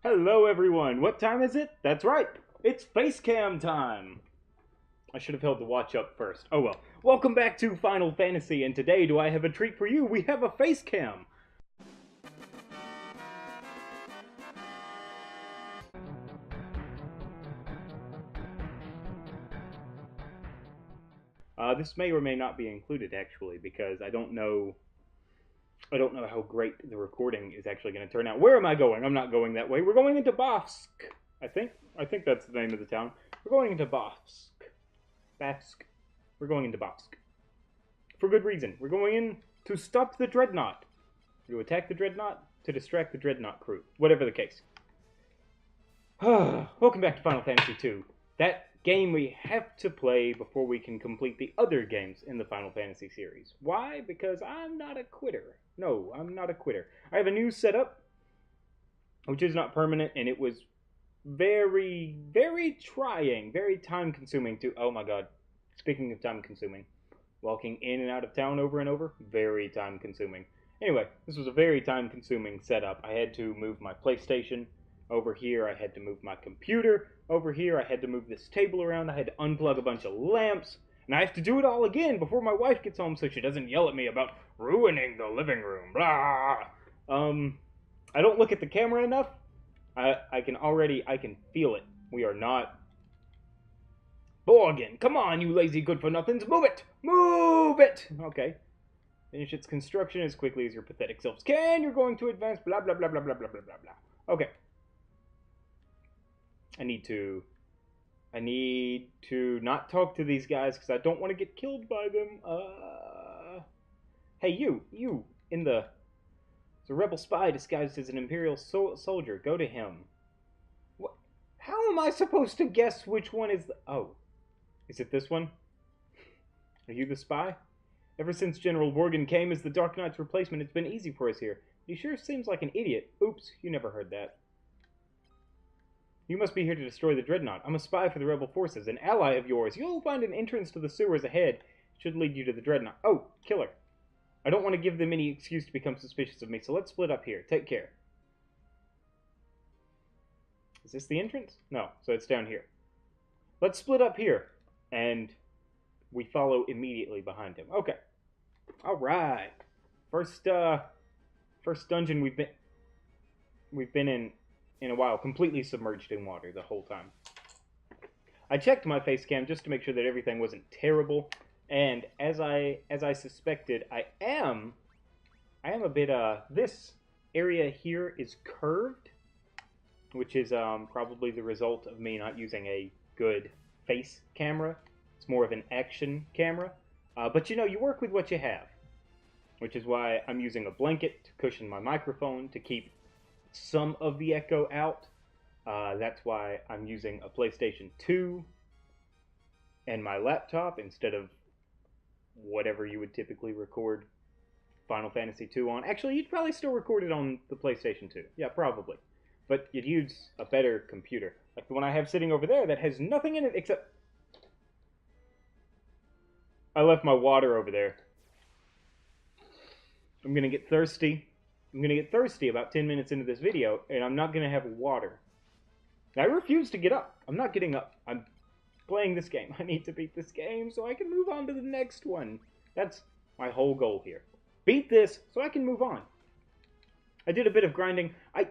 Hello everyone, what time is it? That's right, it's face cam time! I should have held the watch up first. Oh well. Welcome back to Final Fantasy, and today do I have a treat for you? We have a face cam! This may or may not be included actually, because I don't know how great the recording is actually going to turn out. Where am I going? I'm not going that way. We're going into Bafsk, I think. I think that's the name of the town. We're going into Bafsk. Bafsk. We're going into Bafsk. For good reason. We're going in to stop the Dreadnought. To attack the Dreadnought, to distract the Dreadnought crew. Whatever the case. Welcome back to Final Fantasy II. That game we have to play before we can complete the other games in the Final Fantasy series. Why? Because I'm not a quitter. No, I'm not a quitter. I have a new setup, which is not permanent, and it was very, very trying, very time-consuming to... Oh my god. Speaking of time-consuming, walking in and out of town over and over, very time-consuming. Anyway, this was a very time-consuming setup. I had to move my PlayStation over here. I had to move my computer over here. I had to move this table around. I had to unplug a bunch of lamps. And I have to do it all again before my wife gets home so she doesn't yell at me about ruining the living room. Blah! I don't look at the camera enough. I can feel it. We are not... Borgin, come on, you lazy good-for-nothings. Move it! Move it! Okay. Finish its construction as quickly as your pathetic selves can. You're going to advance, blah, blah, blah, blah, blah, blah, blah, blah, blah. Okay. I need to not talk to these guys because I don't want to get killed by them. Hey, you, it's a rebel spy disguised as an Imperial soldier. Go to him. What? How am I supposed to guess which one is the... Oh, is it this one? Are you the spy? Ever since General Worgen came as the Dark Knight's replacement, it's been easy for us here. He sure seems like an idiot. Oops, you never heard that. You must be here to destroy the Dreadnought. I'm a spy for the rebel forces, an ally of yours. You'll find an entrance to the sewers ahead. It should lead you to the Dreadnought. Oh, killer. I don't want to give them any excuse to become suspicious of me, so let's split up here. Take care. Is this the entrance? No, so it's down here. Let's split up here, and we follow immediately behind him. Okay. All right. First dungeon we've been in a while, completely submerged in water the whole time. I checked my face cam just to make sure that everything wasn't terrible, and as I suspected, I am a bit this area here is curved, which is probably the result of me not using a good face camera. It's more of an action camera, but you know, you work with what you have, which is why I'm using a blanket to cushion my microphone to keep some of the echo out. That's why I'm using a PlayStation 2 and my laptop instead of whatever you would typically record Final Fantasy 2 on. Actually, you'd probably still record it on the PlayStation 2. Yeah, probably. But you'd use a better computer. Like the one I have sitting over there that has nothing in it except... I left my water over there. I'm gonna get thirsty. I'm going to get thirsty about 10 minutes into this video, and I'm not going to have water. I refuse to get up. I'm not getting up. I'm playing this game. I need to beat this game so I can move on to the next one. That's my whole goal here. Beat this so I can move on. I did a bit of grinding. I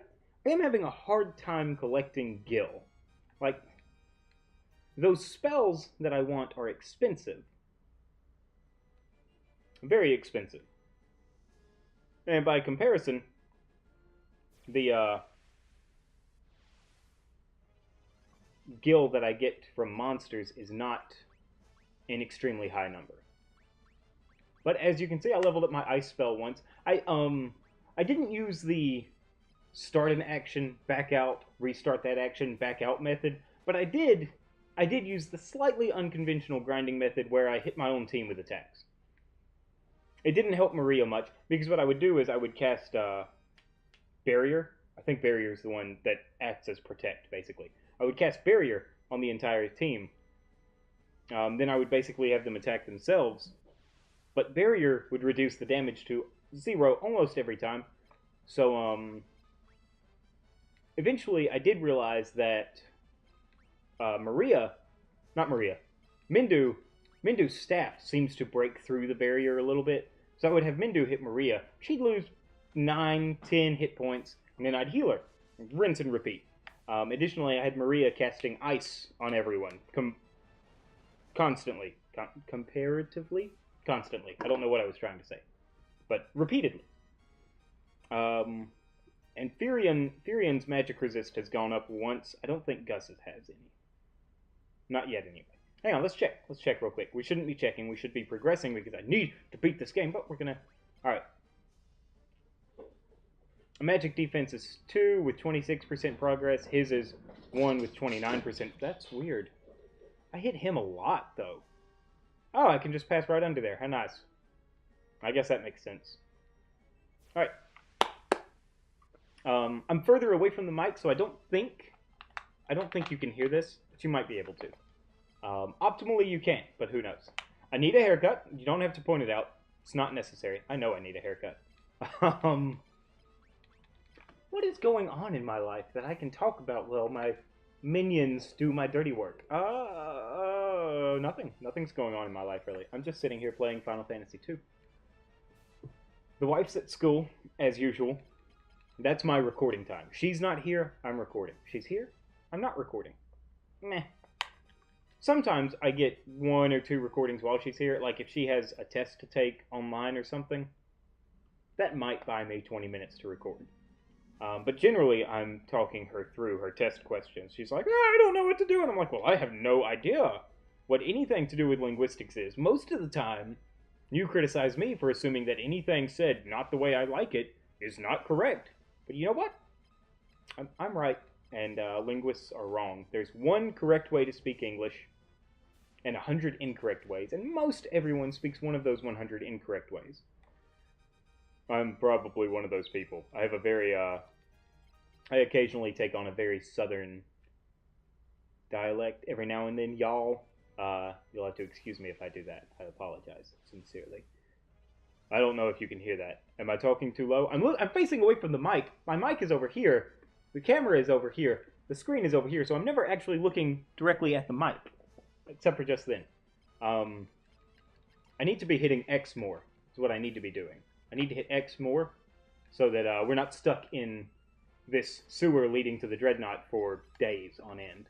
am having a hard time collecting gil. Like, those spells that I want are expensive. Very expensive. And by comparison, the gil that I get from monsters is not an extremely high number. But as you can see, I leveled up my ice spell once. I didn't use the start an action, back out, restart that action, back out method, but I did use the slightly unconventional grinding method where I hit my own team with attacks. It didn't help Maria much, because what I would do is I would cast Barrier. I think Barrier is the one that acts as Protect, basically. I would cast Barrier on the entire team. Then I would basically have them attack themselves. But Barrier would reduce the damage to 0 almost every time. So, eventually I did realize that Maria, not Maria, Mindu, Mindu's staff seems to break through the barrier a little bit. So I would have Mindu hit Maria. She'd lose 9, 10 hit points, and then I'd heal her. Rinse and repeat. Additionally, I had Maria casting ice on everyone. Constantly. Comparatively? Constantly. I don't know what I was trying to say. But repeatedly. And Furion's magic resist has gone up once. I don't think Gus's has any. Not yet, anyway. Hang on, let's check. Let's check real quick. We shouldn't be checking. We should be progressing because I need to beat this game, but we're gonna... Alright. Magic defense is 2 with 26% progress. His is 1 with 29%. That's weird. I hit him a lot, though. Oh, I can just pass right under there. How nice. I guess that makes sense. Alright. I'm further away from the mic, so I don't think you can hear this, but you might be able to. Optimally, you can, but who knows. I need a haircut. You don't have to point it out. It's not necessary. I know I need a haircut. What is going on in my life that I can talk about while my minions do my dirty work? Nothing. Nothing's going on in my life, really. I'm just sitting here playing Final Fantasy II. The wife's at school, as usual. That's my recording time. She's not here, I'm recording. She's here, I'm not recording. Meh. Sometimes I get 1 or 2 recordings while she's here, like if she has a test to take online or something. That might buy me 20 minutes to record. But generally, I'm talking her through her test questions. She's like, I don't know what to do. And I'm like, well, I have no idea what anything to do with linguistics is. Most of the time, you criticize me for assuming that anything said not the way I like it is not correct. But you know what? I'm right, and linguists are wrong. There's one correct way to speak English, and 100 incorrect ways, and most everyone speaks one of those 100 incorrect ways. I'm probably one of those people. I have a very, I occasionally take on a very southern dialect every now and then, y'all. You'll have to excuse me if I do that. I apologize, sincerely. I don't know if you can hear that. Am I talking too low? I'm facing away from the mic. My mic is over here. The camera is over here. The screen is over here, so I'm never actually looking directly at the mic. Except for just then. I need to be hitting X more. Is what I need to be doing. I need to hit X more so that we're not stuck in this sewer leading to the Dreadnought for days on end.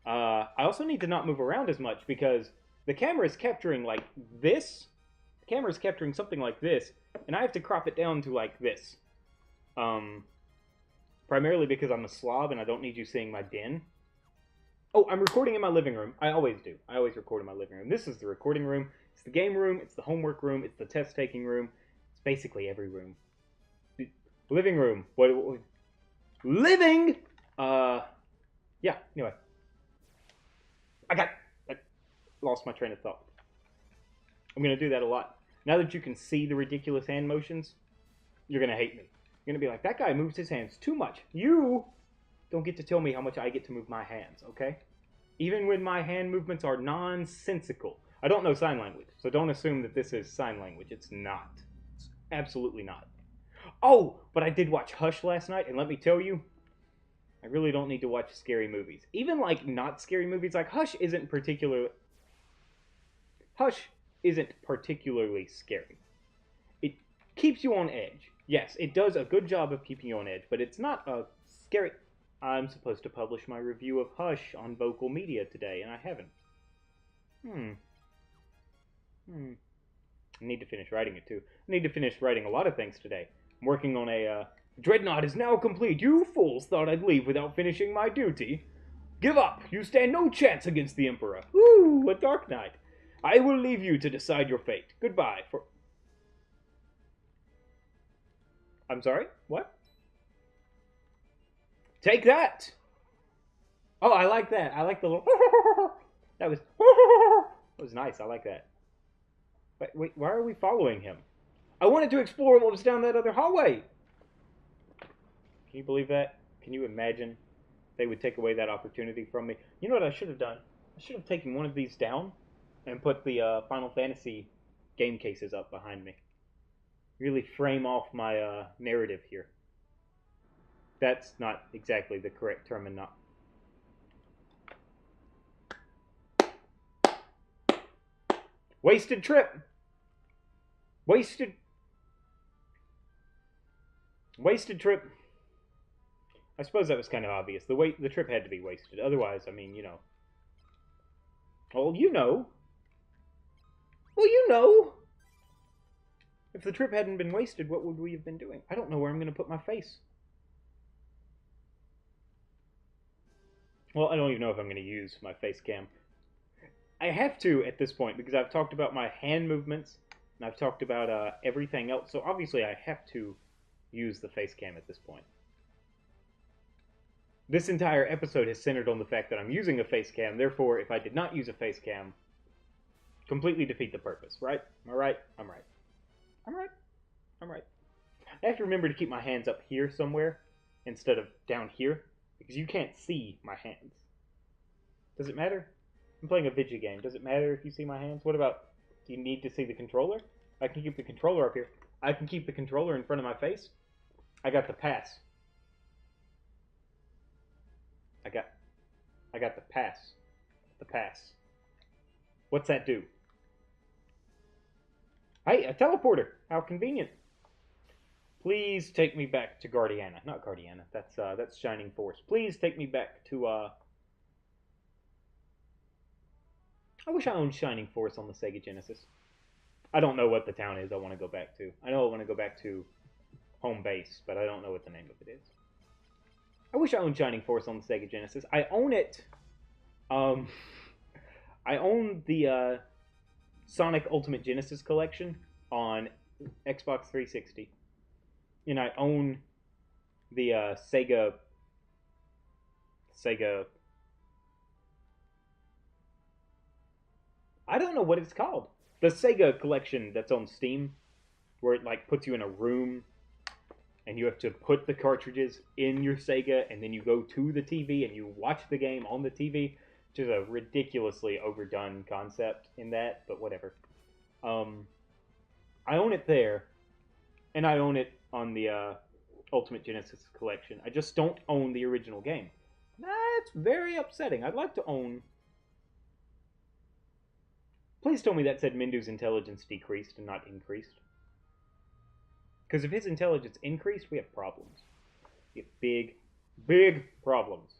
I also need to not move around as much because the camera is capturing like this. The camera is capturing something like this, and I have to crop it down to like this. Primarily because I'm a slob and I don't need you seeing my den. Oh, I'm recording in my living room. I always do. I always record in my living room. This is the recording room. It's the game room. It's the homework room. It's the test-taking room. It's basically every room. Living room. What living? Yeah, anyway. I lost my train of thought. I'm going to do that a lot. Now that you can see the ridiculous hand motions, you're going to hate me. You're going to be like, that guy moves his hands too much. You don't get to tell me how much I get to move my hands, okay? Even when my hand movements are nonsensical. I don't know sign language, so don't assume that this is sign language. It's not. It's absolutely not. Oh, but I did watch Hush last night, and let me tell you, I really don't need to watch scary movies. Even, like, not scary movies, like Hush isn't particularly scary. It keeps you on edge. Yes, it does a good job of keeping you on edge, but it's not a scary... I'm supposed to publish my review of Hush on Vocal Media today, and I haven't. I need to finish writing it, too. I need to finish writing a lot of things today. I'm working on a, Dreadnought is now complete. You fools thought I'd leave without finishing my duty. Give up. You stand no chance against the Emperor. Woo, a dark night. I will leave you to decide your fate. Goodbye. I'm sorry? What? Take that! Oh, I like that. I like the little... That was nice. I like that. But wait, why are we following him? I wanted to explore what was down that other hallway. Can you believe that? Can you imagine they would take away that opportunity from me? You know what I should have done? I should have taken one of these down and put the Final Fantasy game cases up behind me. Really frame off my narrative here. That's not exactly the correct term, and not. Wasted trip. Wasted trip. I suppose that was kind of obvious. The trip had to be wasted. Otherwise, I mean, you know. Well, you know. Well, you know. If the trip hadn't been wasted, what would we have been doing? I don't know where I'm going to put my face. Well, I don't even know if I'm going to use my face cam. I have to at this point because I've talked about my hand movements and I've talked about everything else. So obviously I have to use the face cam at this point. This entire episode has centered on the fact that I'm using a face cam. Therefore, if I did not use a face cam, completely defeat the purpose, right? Am I right? I'm right. I'm right. I'm right. I have to remember to keep my hands up here somewhere instead of down here because you can't see my hands. Does it matter? I'm playing a video game. Does it matter if you see my hands? What about, do you need to see the controller? I can keep the controller up here. I can keep the controller in front of my face. I got the pass. I got the pass. The pass. What's that do? Hey, a teleporter. How convenient. Please take me back to Guardiana. Not Guardiana. That's Shining Force. Please take me back to I wish I owned Shining Force on the Sega Genesis. I don't know what the town is I want to go back to. I know I want to go back to home base, but I don't know what the name of it is. I wish I owned Shining Force on the Sega Genesis. I own it. I own the Sonic Ultimate Genesis collection on Xbox 360. And I own the Sega I don't know what it's called. The Sega collection that's on Steam, where it like puts you in a room and you have to put the cartridges in your Sega and then you go to the TV and you watch the game on the TV, which is a ridiculously overdone concept in that, but whatever. I own it there, and I own it on the Ultimate Genesis collection. I just don't own the original game. That's very upsetting. I'd like to own... Please tell me that said Mindu's intelligence decreased and not increased. Because if his intelligence increased, we have problems. We have big, big problems.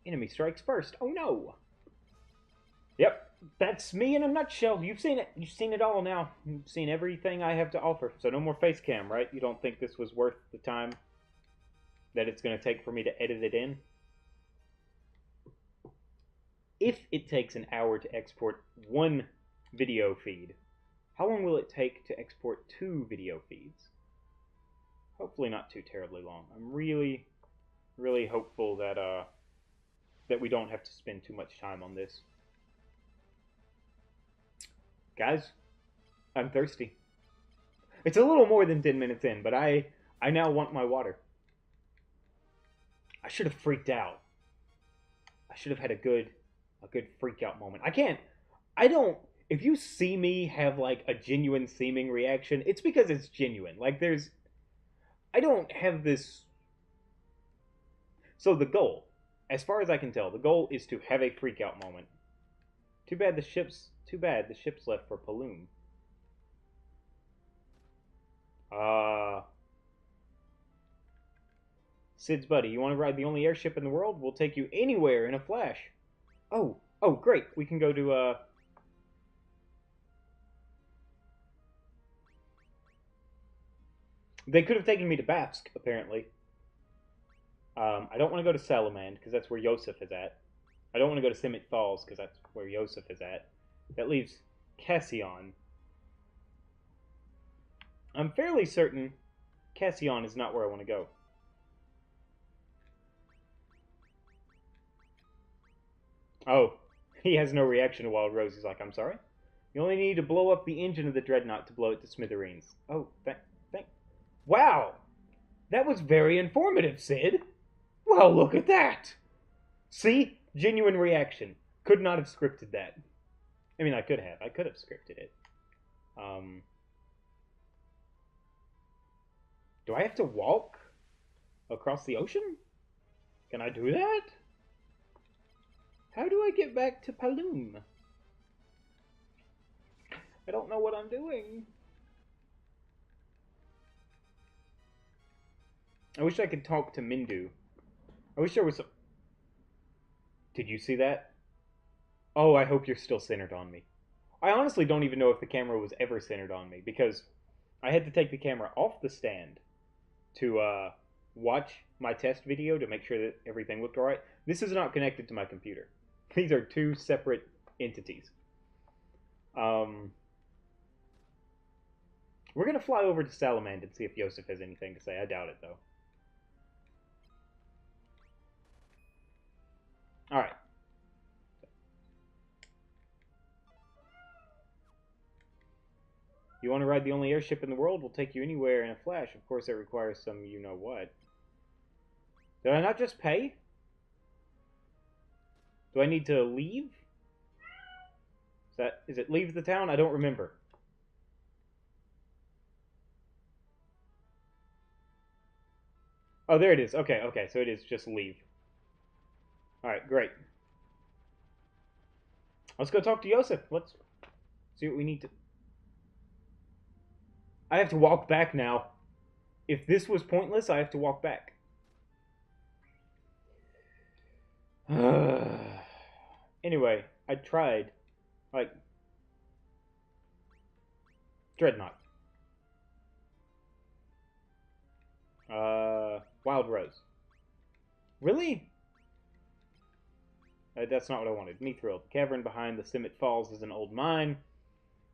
Enemy strikes first. Oh no! Yep, that's me in a nutshell. You've seen it. You've seen it all now. You've seen everything I have to offer. So no more face cam, right? You don't think this was worth the time that it's going to take for me to edit it in? If it takes an hour to export one video feed, how long will it take to export 2 video feeds? Hopefully not too terribly long. I'm really, really hopeful that that we don't have to spend too much time on this. Guys, I'm thirsty. It's a little more than 10 minutes in, but I now want my water. I should have freaked out. I should have had a good freak out moment. If you see me have like a genuine seeming reaction, it's because it's genuine. Like I don't have this. So the goal, as far as I can tell, the goal is to have a freak out moment. Too bad the ship's left for Paloom. Sid's buddy, you want to ride the only airship in the world? We'll take you anywhere in a flash. Oh, great. We can go to, They could have taken me to Bapsk, apparently. I don't want to go to Salamand, because that's where Yosef is at. I don't want to go to Simit Falls, because that's where Yosef is at. That leaves Cassion. I'm fairly certain Cassion is not where I want to go. Oh, he has no reaction to Wild Rose. He's like, I'm sorry? You only need to blow up the engine of the Dreadnought to blow it to smithereens. Oh, Wow! That was very informative, Sid. Well, look at that! See? Genuine reaction. Could not have scripted that. I mean, I could have. I could have scripted it. Do I have to walk? across the ocean? Can I do that? How do I get back to Paloom? I don't know what I'm doing. I wish I could talk to Mindu. I wish there was some... Did you see that? Oh, I hope you're still centered on me. I honestly don't even know if the camera was ever centered on me, because I had to take the camera off the stand to watch my test video to make sure that everything looked alright. This is not connected to my computer. These are two separate entities. We're going to fly over to Salamand and see if Yosef has anything to say. I doubt it, though. Alright. You want to ride the only airship in the world? We'll take you anywhere in a flash. Of course, it requires some you-know-what. Did I not just pay? Do I need to leave? Is it leave the town? I don't remember. Oh, there it is. Okay, okay, so it is just leave. Alright, great. Let's go talk to Yosef. Let's see what we need to... I have to walk back now. If this was pointless, I have to walk back. Anyway, I tried. Like... Dreadnought. Wild Rose. Really? That's not what I wanted. Mithril. The cavern behind the Simmet Falls is an old mine.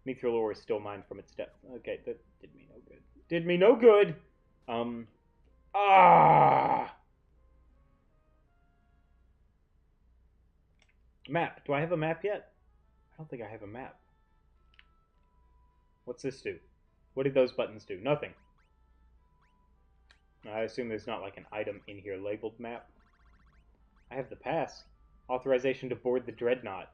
Mithril ore is still mined from its depth. Okay, that did me no good. Did me no good! Map. Do I have a map yet? I don't think I have a map. What's this do? What did those buttons do? Nothing. I assume there's not like an item in here labeled map. I have the pass. Authorization to board the Dreadnought.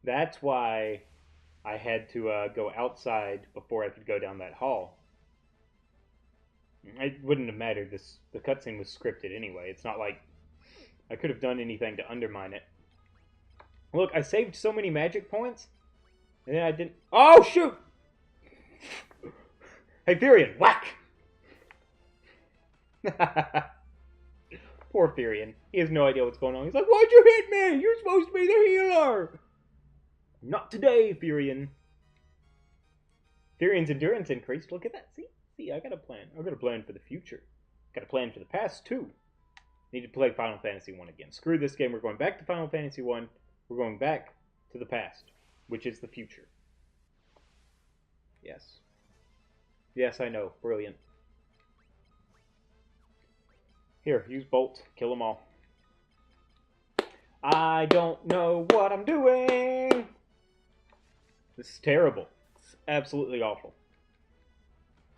That's why I had to go outside before I could go down that hall. It wouldn't have mattered. The cutscene was scripted anyway. It's not like I could have done anything to undermine it. Look, I saved so many magic points, and then I didn't... Oh, shoot! Hey, Furion, whack! Poor Furion. He has no idea what's going on. He's like, why'd you hit me? You're supposed to be the healer! Not today, Furion. Furion's endurance increased. Look at that. See, I got a plan. I got a plan for the future. Got a plan for the past, too. Need to play Final Fantasy 1 again. Screw this game. We're going back to Final Fantasy 1. We're going back to the past, which is the future. Yes. Yes, I know. Brilliant. Here, use Bolt. Kill them all. I don't know what I'm doing. This is terrible. It's absolutely awful.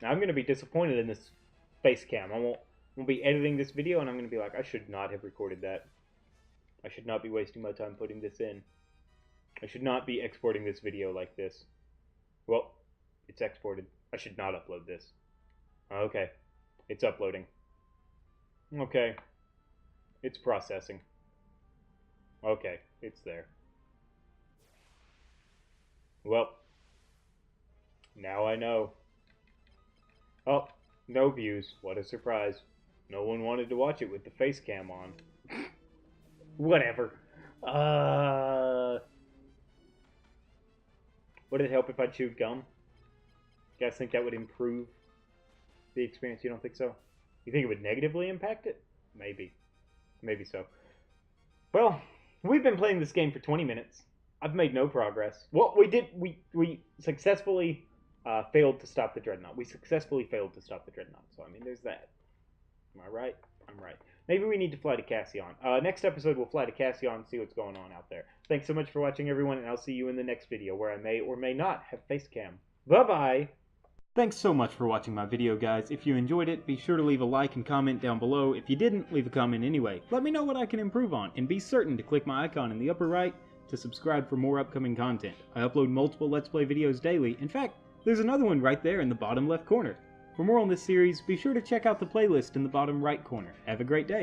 Now, I'm going to be disappointed in this face cam. I won't be editing this video, and I'm going to be like, I should not have recorded that. I should not be wasting my time putting this in. I should not be exporting this video like this. Well, it's exported. I should not upload this. Okay. It's uploading. Okay. It's processing. Okay. It's there. Well. Now I know. Oh, no views. What a surprise. No one wanted to watch it with the face cam on. Whatever. Would it help if I chewed gum? You guys think that would improve the experience? You don't think so? You think it would negatively impact it? Maybe. Maybe so. Well, we've been playing this game for 20 minutes. I've made no progress. Well, we successfully failed to stop the Dreadnought. We successfully failed to stop the Dreadnought. So, I mean, there's that. Am I right? I'm right. Maybe we need to fly to Cassion. Next episode, we'll fly to Cassion and see what's going on out there. Thanks so much for watching, everyone, and I'll see you in the next video, where I may or may not have face cam. Bye-bye! Thanks so much for watching my video, guys. If you enjoyed it, be sure to leave a like and comment down below. If you didn't, leave a comment anyway. Let me know what I can improve on, and be certain to click my icon in the upper right to subscribe for more upcoming content. I upload multiple Let's Play videos daily. In fact, there's another one right there in the bottom left corner. For more on this series, be sure to check out the playlist in the bottom right corner. Have a great day.